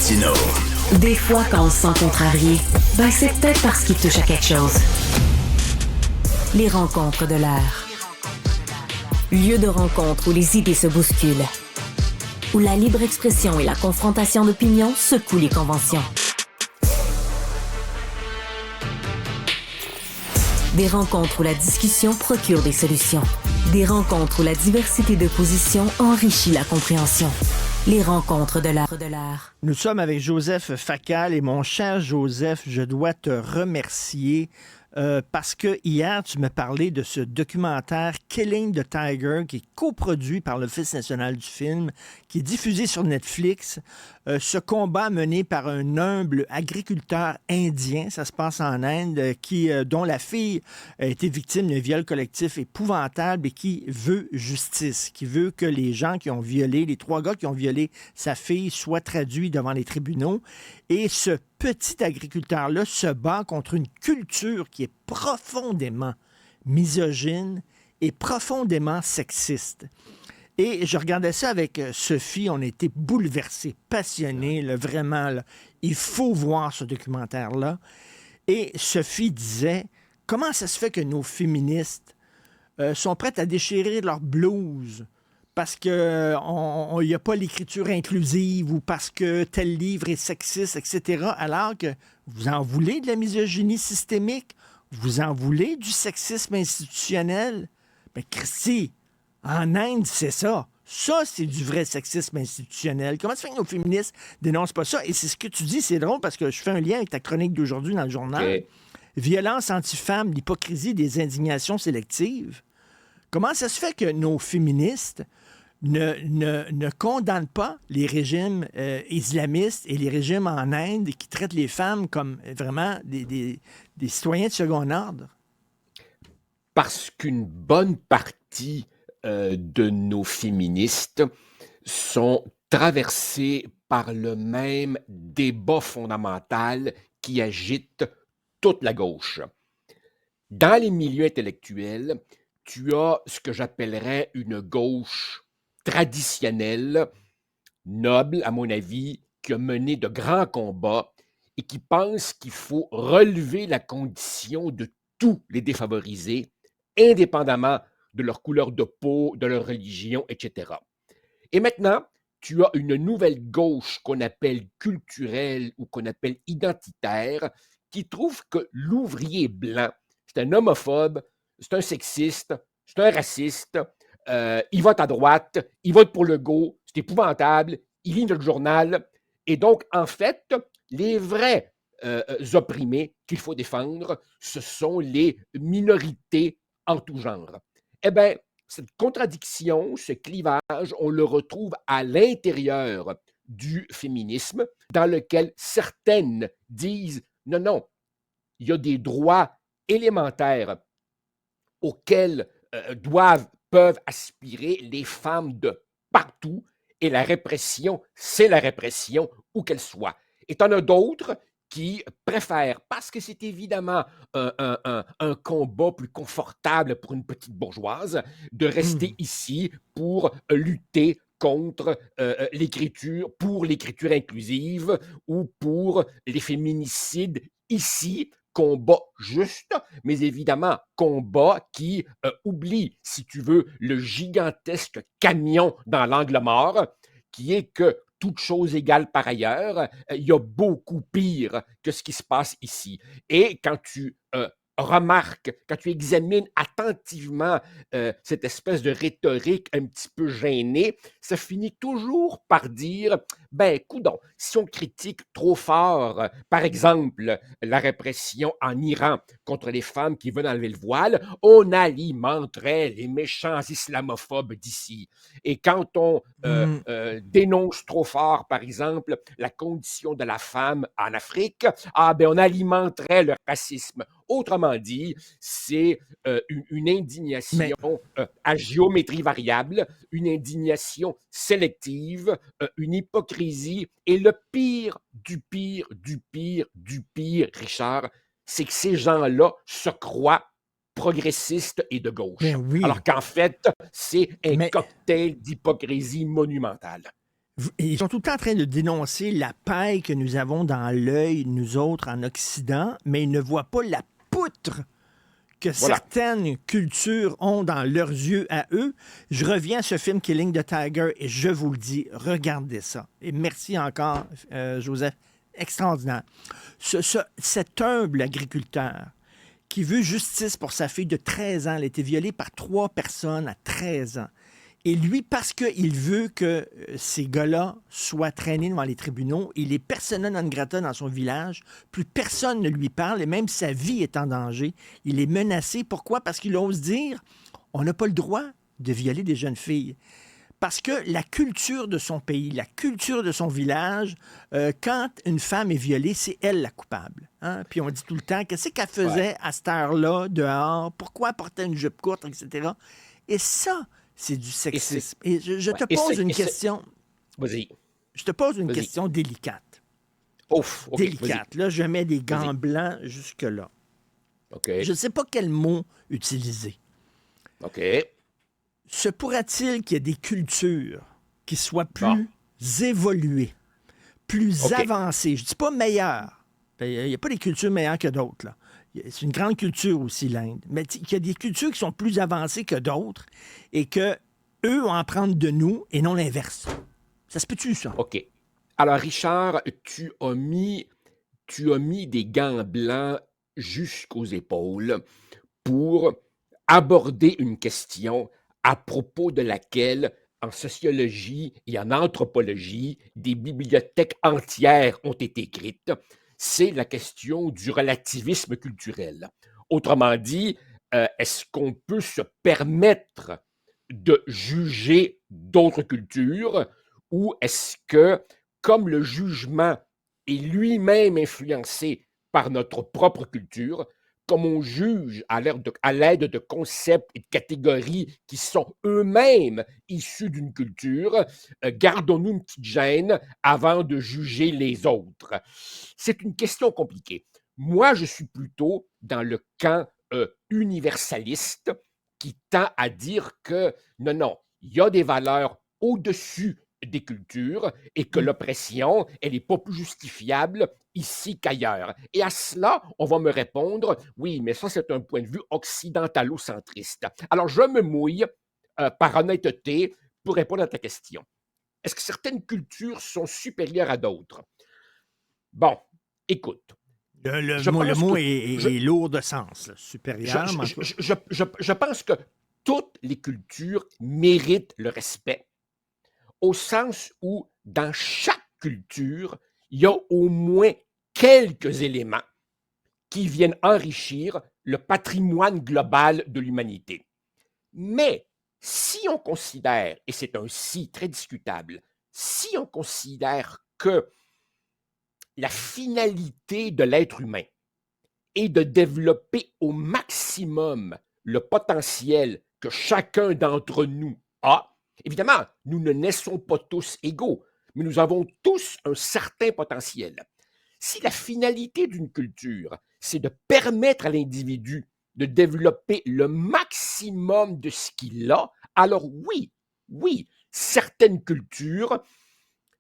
Martineau. Des fois, quand on se sent contrarié, c'est peut-être parce qu'il touche à quelque chose. Les rencontres de l'heure. Lieu de rencontre où les idées se bousculent. Où la libre expression et la confrontation d'opinions secouent les conventions. Des rencontres où la discussion procure des solutions. Des rencontres où la diversité de positions enrichit la compréhension. Les rencontres de l'art. Nous sommes avec Joseph Facal et mon cher Joseph, je dois te remercier parce que hier, tu m'as parlé de ce documentaire Killing the Tiger qui est coproduit par l'Office national du film, qui est diffusé sur Netflix. Ce combat mené par un humble agriculteur indien, ça se passe en Inde, dont la fille a été victime d'un viol collectif épouvantable et qui veut justice, qui veut que les gens qui ont violé, les 3 gars qui ont violé sa fille soient traduits devant les tribunaux. Et ce petit agriculteur-là se bat contre une culture qui est profondément misogyne et profondément sexiste. Et je regardais ça avec Sophie, on était bouleversés, passionnés, là, vraiment. Là, il faut voir ce documentaire-là. Et Sophie disait, comment ça se fait que nos féministes sont prêtes à déchirer leur blouse parce qu'il n'y a pas l'écriture inclusive ou parce que tel livre est sexiste, etc., alors que vous en voulez de la misogynie systémique, vous en voulez du sexisme institutionnel. Mais Christy, en Inde, c'est ça. Ça, c'est du vrai sexisme institutionnel. Comment ça fait que nos féministes dénoncent pas ça? Et c'est ce que tu dis, c'est drôle parce que je fais un lien avec ta chronique d'aujourd'hui dans le journal. Okay. Violence anti-femmes, l'hypocrisie des indignations sélectives. Comment ça se fait que nos féministes ne condamnent pas les régimes islamistes et les régimes en Inde qui traitent les femmes comme vraiment des citoyens de second ordre? Parce qu'une bonne partie de nos féministes sont traversées par le même débat fondamental qui agite toute la gauche. Dans les milieux intellectuels, tu as ce que j'appellerais une gauche traditionnelle, noble, à mon avis, qui a mené de grands combats et qui pense qu'il faut relever la condition de tous les défavorisés, indépendamment de leur couleur de peau, de leur religion, etc. Et maintenant, tu as une nouvelle gauche qu'on appelle culturelle ou qu'on appelle identitaire, qui trouve que l'ouvrier blanc, c'est un homophobe, c'est un sexiste, c'est un raciste, il vote à droite, il vote pour Legault, c'est épouvantable, il lit notre journal. Et donc, en fait, les vrais opprimés qu'il faut défendre, ce sont les minorités en tout genre. Eh bien, cette contradiction, ce clivage, on le retrouve à l'intérieur du féminisme, dans lequel certaines disent « Non, non, il y a des droits élémentaires auxquels peuvent aspirer les femmes de partout, et la répression, c'est la répression, où qu'elle soit. » Et tu en as d'autres qui préfèrent, parce que c'est évidemment un combat plus confortable pour une petite bourgeoise, de rester ici pour lutter contre pour l'écriture inclusive ou pour les féminicides ici, combat juste, mais évidemment combat qui oublie, si tu veux, le gigantesque camion dans l'angle mort, qui est que toute chose égale par ailleurs, il y a beaucoup pire que ce qui se passe ici. Et quand tu remarques, quand tu examines attentivement cette espèce de rhétorique un petit peu gênée, ça finit toujours par dire, ben, coudonc, si on critique trop fort, par exemple, la répression en Iran contre les femmes qui veulent enlever le voile, on alimenterait les méchants islamophobes d'ici. Et quand on dénonce trop fort, par exemple, la condition de la femme en Afrique, on alimenterait le racisme. Autrement dit, c'est une indignation à géométrie variable, une indignation sélective, une hypocrisie. Et le pire du pire, du pire, du pire, Richard, c'est que ces gens-là se croient progressistes et de gauche. Oui. Alors qu'en fait, c'est un cocktail d'hypocrisie monumentale. Ils sont tout le temps en train de dénoncer la paille que nous avons dans l'œil, nous autres, en Occident, mais ils ne voient pas la poutre que Voilà. certaines cultures ont dans leurs yeux à eux. Je reviens à ce film Killing the Tiger et je vous le dis, regardez ça. Et merci encore, Joseph. Extraordinaire. Cet humble agriculteur qui veut justice pour sa fille de 13 ans, elle a été violée par 3 personnes à 13 ans. Et lui, parce qu'il veut que ces gars-là soient traînés devant les tribunaux, il est persona non grata dans son village. Plus personne ne lui parle et même sa vie est en danger. Il est menacé. Pourquoi? Parce qu'il ose dire on n'a pas le droit de violer des jeunes filles. Parce que la culture de son pays, la culture de son village, quand une femme est violée, c'est elle la coupable. Hein? Puis on dit tout le temps, qu'est-ce qu'elle faisait à cette heure-là, dehors? Pourquoi elle portait une jupe courte, etc. Et ça, c'est du sexisme. Et je te pose une question. Vas-y. Je te pose une Vas-y. question délicate. Ouf, OK, Délicate. Là, je mets des gants blancs jusque-là. OK, Je ne sais pas quel mot utiliser. OK. Se pourra-t-il qu'il y ait des cultures qui soient plus Bon. évoluées, plus OK. avancées? Je ne dis pas meilleures. Il n'y a pas des cultures meilleures que d'autres, là. C'est une grande culture aussi, l'Inde. Mais il y a des cultures qui sont plus avancées que d'autres et que eux vont en prendre de nous et non l'inverse. Ça se peut-tu, ça? OK. Alors, Richard, tu as mis des gants blancs jusqu'aux épaules pour aborder une question à propos de laquelle, en sociologie et en anthropologie, des bibliothèques entières ont été écrites. C'est la question du relativisme culturel. Autrement dit, est-ce qu'on peut se permettre de juger d'autres cultures ou est-ce que, comme le jugement est lui-même influencé par notre propre culture, comme on juge à l'aide de concepts et de catégories qui sont eux-mêmes issus d'une culture, gardons-nous une petite gêne avant de juger les autres? C'est une question compliquée. Moi, je suis plutôt dans le camp universaliste qui tend à dire que non, il y a des valeurs au-dessus des cultures et que l'oppression, elle n'est pas plus justifiable ici qu'ailleurs. Et à cela, on va me répondre, oui, mais ça, c'est un point de vue occidentalocentriste. Alors, je me mouille par honnêteté pour répondre à ta question. Est-ce que certaines cultures sont supérieures à d'autres? Bon, écoute. Le mot est lourd de sens, là. Supérieur. Je pense que toutes les cultures méritent le respect, au sens où, dans chaque culture, il y a au moins quelques éléments qui viennent enrichir le patrimoine global de l'humanité. Mais si on considère, et c'est un si très discutable, si on considère que la finalité de l'être humain est de développer au maximum le potentiel que chacun d'entre nous a, évidemment, nous ne naissons pas tous égaux, mais nous avons tous un certain potentiel. Si la finalité d'une culture, c'est de permettre à l'individu de développer le maximum de ce qu'il a, alors oui, certaines cultures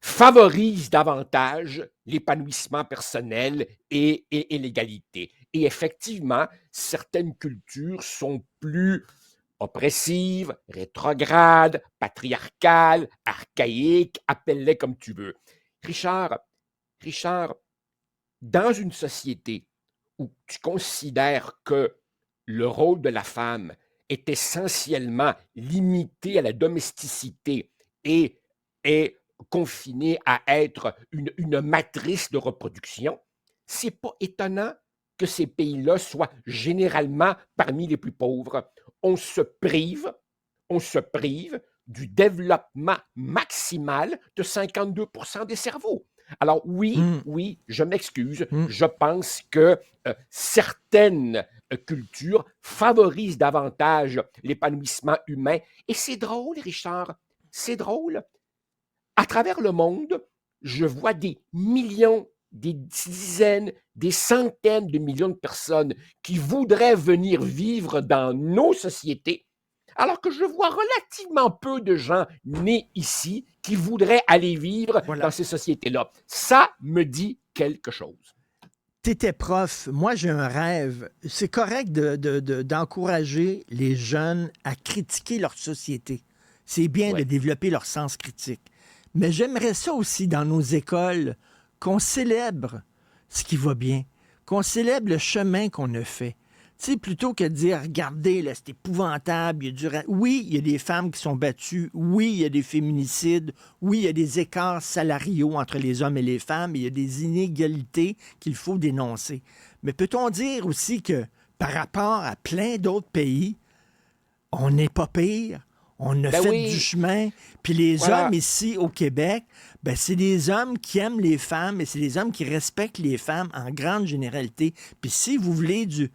favorisent davantage l'épanouissement personnel et l'égalité. Et effectivement, certaines cultures sont plus oppressives, rétrogrades, patriarcales, archaïques, appelle-les comme tu veux. Richard, dans une société où tu considères que le rôle de la femme est essentiellement limité à la domesticité et est confiné à être une matrice de reproduction, c'est pas étonnant que ces pays-là soient généralement parmi les plus pauvres. On se prive du développement maximal de 52% des cerveaux. Alors oui, je m'excuse, je pense que certaines cultures favorisent davantage l'épanouissement humain. Et c'est drôle, Richard, c'est drôle. À travers le monde, je vois des millions, des dizaines, des centaines de millions de personnes qui voudraient venir vivre dans nos sociétés, alors que je vois relativement peu de gens nés ici qui voudraient aller vivre Voilà. dans ces sociétés-là. Ça me dit quelque chose. T'étais prof. Moi, j'ai un rêve. C'est correct d'encourager les jeunes à critiquer leur société. C'est bien de Ouais. développer leur sens critique. Mais j'aimerais ça aussi dans nos écoles, qu'on célèbre ce qui va bien, qu'on célèbre le chemin qu'on a fait. Tu sais, plutôt que de dire, regardez, là, c'est épouvantable. Oui, il y a des femmes qui sont battues. Oui, il y a des féminicides. Oui, il y a des écarts salariaux entre les hommes et les femmes. Il y a des inégalités qu'il faut dénoncer. Mais peut-on dire aussi que par rapport à plein d'autres pays, on n'est pas pire? On a Ben fait oui, du chemin. Puis les voilà. hommes ici au Québec, ben c'est des hommes qui aiment les femmes et c'est des hommes qui respectent les femmes en grande généralité. Puis si vous voulez de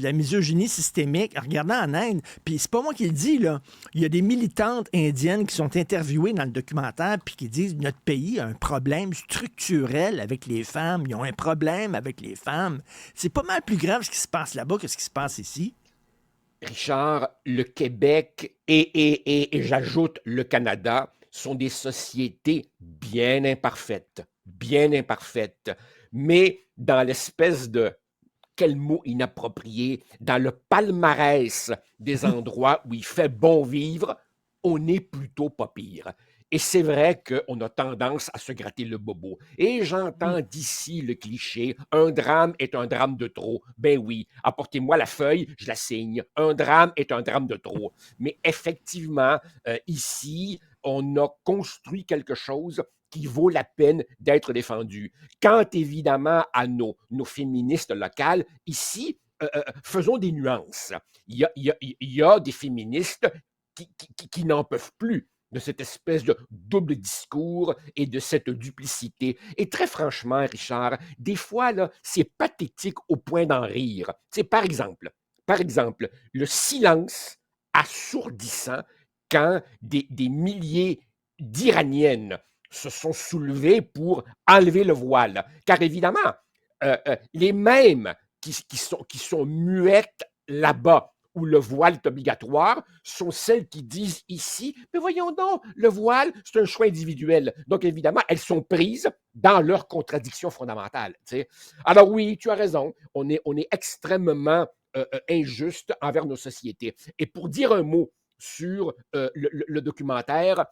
la misogynie systémique, regardez en Inde, puis c'est pas moi qui le dis, là. Il y a des militantes indiennes qui sont interviewées dans le documentaire puis qui disent notre pays a un problème structurel avec les femmes. Ils ont un problème avec les femmes. C'est pas mal plus grave ce qui se passe là-bas que ce qui se passe ici. Richard, le Québec et j'ajoute le Canada sont des sociétés bien imparfaites, mais dans l'espèce de, quel mot inapproprié, dans le palmarès des endroits où il fait bon vivre, on est plutôt pas pire. Et c'est vrai qu'on a tendance à se gratter le bobo. Et j'entends d'ici le cliché, un drame est un drame de trop. Ben oui, apportez-moi la feuille, je la signe. Un drame est un drame de trop. Mais effectivement, ici, on a construit quelque chose qui vaut la peine d'être défendu. Quant évidemment à nos féministes locales, ici, faisons des nuances. Il y a des féministes qui n'en peuvent plus de cette espèce de double discours et de cette duplicité. Et très franchement, Richard, des fois, là, c'est pathétique au point d'en rire. C'est par exemple, le silence assourdissant quand des milliers d'Iraniennes se sont soulevées pour enlever le voile. Car évidemment, les mêmes qui sont muettes là-bas, où le voile est obligatoire, sont celles qui disent ici, mais voyons donc, le voile, c'est un choix individuel. Donc, évidemment, elles sont prises dans leur contradiction fondamentale. T'sais. Alors oui, tu as raison, on est extrêmement injuste envers nos sociétés. Et pour dire un mot sur le documentaire,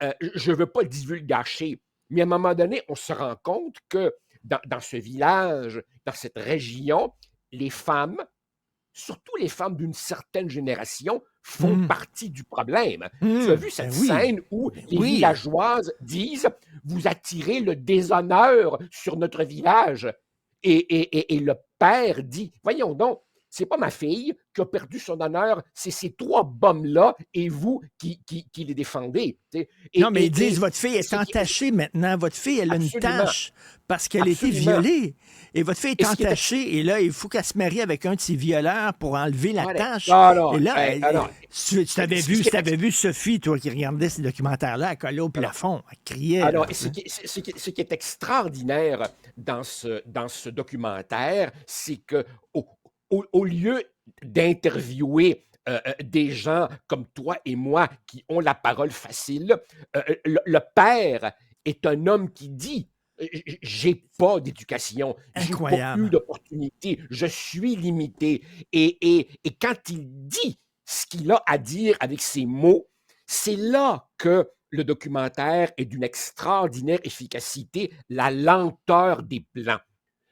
je ne veux pas le divulgacher, mais à un moment donné, on se rend compte que dans ce village, dans cette région, les femmes, surtout les femmes d'une certaine génération, font partie du problème. Tu as vu cette scène où les villageoises disent « Vous attirez le déshonneur sur notre village ». Et le père dit « Voyons donc, c'est pas ma fille qui a perdu son honneur, c'est ces trois bombes-là et vous qui les défendez. » Non, mais ils disent, votre fille est entachée maintenant. Votre fille, elle a une tache parce qu'elle a été violée. Et votre fille est entachée. Et là, il faut qu'elle se marie avec un de ses violeurs pour enlever la tache. Et là, tu t'avais vu Sophie, toi, qui regardais ces documentaires-là, elle collait au plafond, elle criait. Alors, ce qui est extraordinaire dans ce documentaire, c'est que au lieu d'interviewer des gens comme toi et moi qui ont la parole facile, le père est un homme qui dit « J'ai pas d'éducation, j'ai pas eu d'opportunité, je suis limité. » Et quand il dit ce qu'il a à dire avec ses mots, c'est là que le documentaire est d'une extraordinaire efficacité, la lenteur des plans.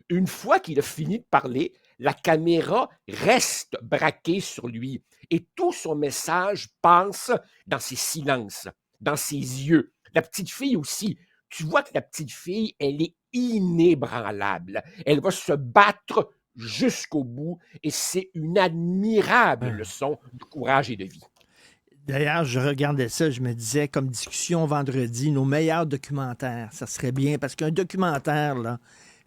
Une fois qu'il a fini de parler, la caméra reste braquée sur lui et tout son message passe dans ses silences, dans ses yeux. La petite fille aussi, tu vois que la petite fille, elle est inébranlable. Elle va se battre jusqu'au bout et c'est une admirable leçon de courage et de vie. D'ailleurs, je regardais ça, je me disais, comme discussion vendredi, nos meilleurs documentaires, ça serait bien, parce qu'un documentaire, là,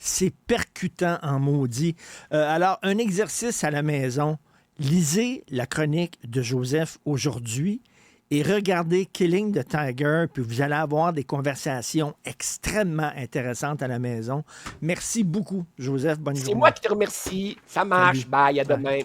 c'est percutant en maudit. Alors, un exercice à la maison, lisez la chronique de Joseph aujourd'hui et regardez Killing the Tiger, puis vous allez avoir des conversations extrêmement intéressantes à la maison. Merci beaucoup, Joseph. Bonne journée. C'est moi qui te remercie. Ça marche. Salut. Bye, à demain.